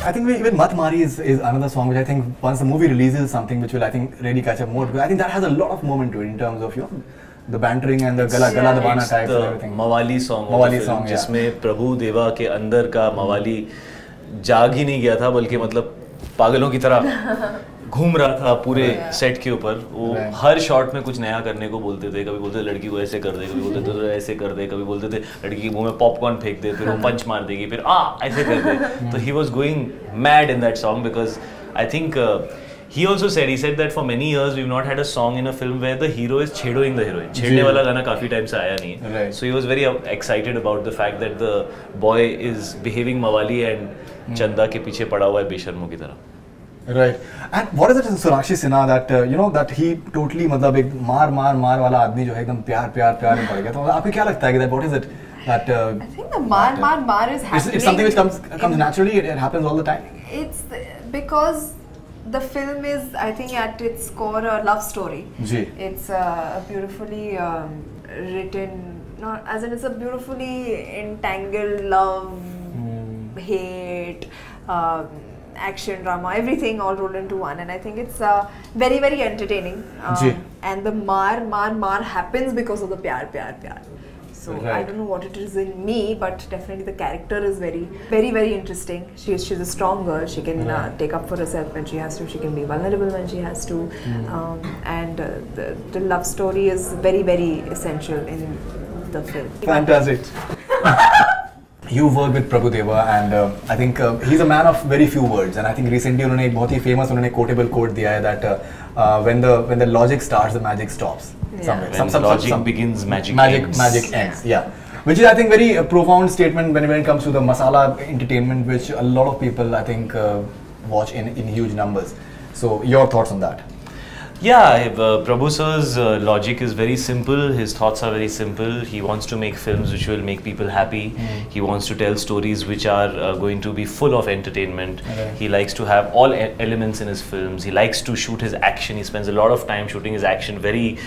I think even Mat Mari is another song which I think once the movie releases something which will I think really catch up more, because I think that has a lot of moment to it in terms of the bantering and the gala dabana types and everything. मवाली song, song, जिसमें प्रभु देवा के अंदर का मवाली जाग ही नहीं गया था, बल्कि मतलब पागलों की तरह घूम रहा था पूरे सेट के ऊपर। वो हर शॉट में कुछ नया करने को बोलते थे, कभी बोलते थे लड़की को ऐसे कर दे, कभी बोलते थे ऐसे कर दे, कभी बोलते थे लड़की के मुंह में पॉपकॉर्न फेंक दे, फिर वो पंच मार देगी, फिर ऐसे कर दे। तो he was going mad in that song because I think he also said that for many years we've not had a song in a film where the hero is छेड़ोing the heroine. छेड़ने वाला गाना काफी time से आया नहीं है। So he was very excited about the fact that the boy is behaving mawali and चंदा के पीछे पड़ा हुआ है बेशर्मों की तरह। Right. And what is it in Sonakshi Sinha that that he totally मतलब एक मार वाला आदमी जो है एकदम प्यार में पड़ गया। तो आपको क्या लगता है कि that what is it that I think the मार is happening. It's something which comes naturally. It happens all the time. It's because the film is, I think, at its core a love story. It's a beautifully written, as in it's a beautifully entangled love, hate, action, drama, everything all rolled into one, and I think it's very, very entertaining. And the maar happens because of the pyar. So I don't know what it is in me, but definitely the character is very, very, very interesting. She's a strong girl. She can take up for herself when she has to. She can be vulnerable when she has to. And the love story is very, very essential in the film. Fantastic. You work with Prabhu Deva, and I think he's a man of very few words. And I think recently उन्होंने एक बहुत ही famous quotable quote दिया है that when the logic starts, the magic stops. When logic begins, magic ends. Yeah, which is I think very profound statement when it comes to the masala entertainment, which a lot of people I think watch in huge numbers. So your thoughts on that? Yeah, Prabhu sir's logic is very simple. His thoughts are very simple. He wants to make films which will make people happy. He wants to tell stories which are going to be full of entertainment. He likes to have all elements in his films. He likes to shoot his action. He spends a lot of time shooting his action. Very,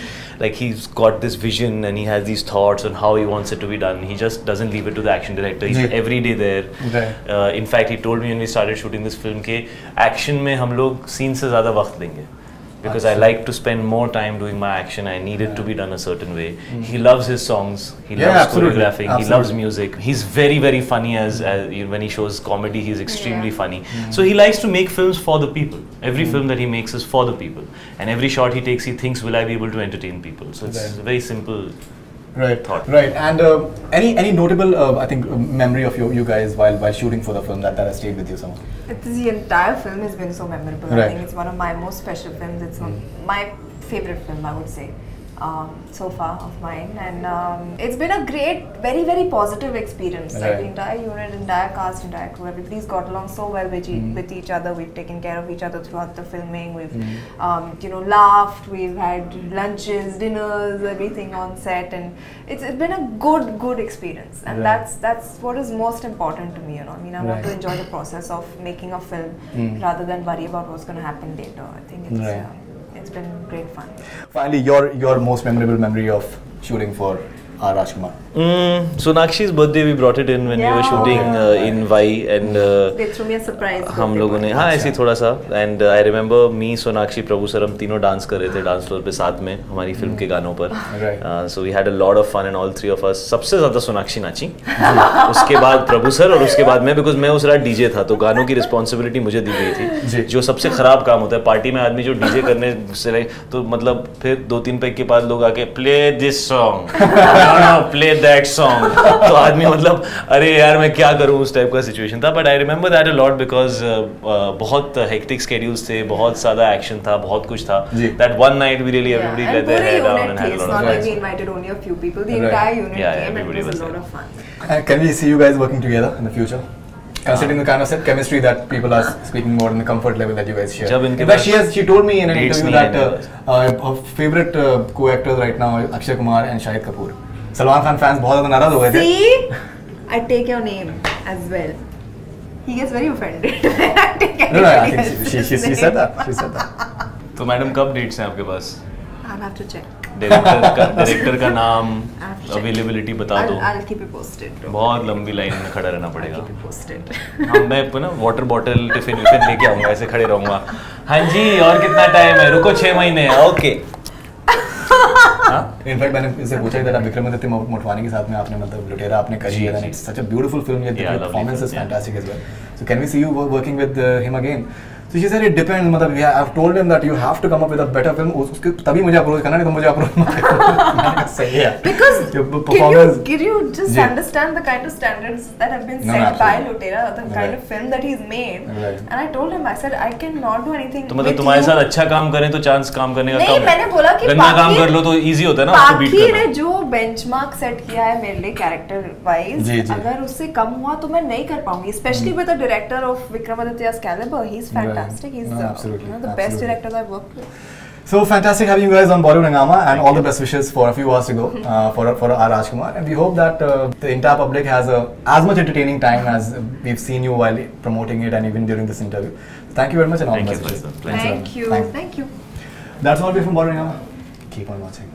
like, he's got this vision and he has these thoughts on how he wants it to be done. He just doesn't leave it to the action director. He's every day there. In fact, he told me when we started shooting this film कि action में हम लोग scene से ज़्यादा वक्त देंगे. Because I like to spend more time doing my action. I need it to be done a certain way. He loves his songs. He loves choreographing. He loves music. He's very, very funny as when he shows comedy. He's extremely funny. So he likes to make films for the people. Every film that he makes is for the people. And every shot he takes, he thinks, will I be able to entertain people? So it's a very simple thought. Right. And any notable, I think, memory of you guys while shooting for the film that has stayed with you somehow? The entire film has been so memorable. I think it's one of my most special films. It's my favorite film, I would say, so far of mine. And it's been a great, very, very positive experience. Like the entire unit, entire cast, entire crew, everybody's got along so well with each other. We've taken care of each other throughout the filming. We've laughed. We've had lunches, dinners, everything on set, and it's been a good experience. And that's what is most important to me. I mean, I want to enjoy the process of making a film rather than worry about what's going to happen later. I think it's been great fun. Finally, your most memorable memory of shooting for R. Rajkumar? Sonakshi's birthday, we brought it in when we were shooting in Vai, and they threw me a surprise. हम लोगों ने ऐसे थोड़ा सा, and I remember me, Sonakshi, Prabhu sir, हम तीनों dance कर रहे थे डांस फ्लोर पे साथ में हमारी फिल्म के गानों पर. So we had a lot of fun and all three of us. सबसे ज़्यादा सोनाक्षी नाची, उसके बाद प्रभु सर और उसके बाद मैं, because मैं उस रात डीजे था तो गानों की रिस्पॉन्सिबिलिटी मुझे दी गई थी, जो सबसे खराब काम होता है पार्टी में आदमी जो डीजे करने से, तो मतलब फिर 2-3 पैक के बाद लोग आके play this song, play that song, तो आदमी मतलब अरे यार मैं क्या करूं, उस टाइप का सिचुएशन था. But I remember that a lot because बहुत हेक्टिक स्केड्यूल्स थे, बहुत ज़्यादा एक्शन था, बहुत कुछ था. That one night we really everybody let their hair down and had a lot of fun. We invited only a few people. The entire unit came and it was a lot of fun. Can we see you guys working together in the future? Considering the kind of chemistry that people are speaking about and the comfort level that you guys share. In fact, she told me in an interview that her favorite co-actors right now are Akshay Kumar and Shahid Kapoor. Salman Khan fans बहुत ज़्यादा नाराज़ हो गए थे. See, I take your name as well. He gets very offended. No, I think she said that. She said that. तो madam कब dates हैं आपके पास? I'll have to check. Director का नाम, अवेलेबिलिटी बता दो। I'll keep you posted. बहुत लंबी लाइन में खड़ा रहना पड़ेगा। I'll keep you posted. हाँ, मैं ना वाटर बॉटल टिफिन लेके आऊंगा, ऐसे खड़े रहूंगा। हाँ जी, और कितना टाइम है? रुको 6 महीने। ओके। इनफैक्ट मैंने इससे पूछा कि विक्रमादित्य मोटवानी के साथ में आपने मतलब लुटेरा आपने करी है, it's such a beautiful film, your performance is fantastic as well, so can we see you working with him again? So she said it depends, मतलब yeah, I've told him that you have to come up with a better film, उसके तभी मुझे approach करना, नहीं तो मुझे approach मत करना। सही है। Because can you just understand the kind of standards that have been set by Lutera, the kind of film that he's made, and I told him, I said I cannot do anything. तो मतलब तुम्हारे साथ अच्छा काम करें तो chance काम करने का कम है। नहीं, मैंने बोला कि गंदा काम कर लो तो इजी होता है ना उसको बीट करना। बाकी ने जो बेंचमार्क सेट किया है मेरे लिए कैरेक्टर वाइज, अगर उससे कम हुआ तो मैं नहीं कर पाऊंगी, specially with the director of Vikramaditya's caliber. He's fantastic. He's absolutely, the best directors I've worked with. So fantastic having you guys on Bollywood Hungama, and all the best wishes for a few hours to go for R. Rajkumar, and we hope that the entire public has as much entertaining time as we've seen you while promoting it and even during this interview. So thank you very much and all the best wishes. Thank you. That's all from Bollywood Hungama. Keep on watching.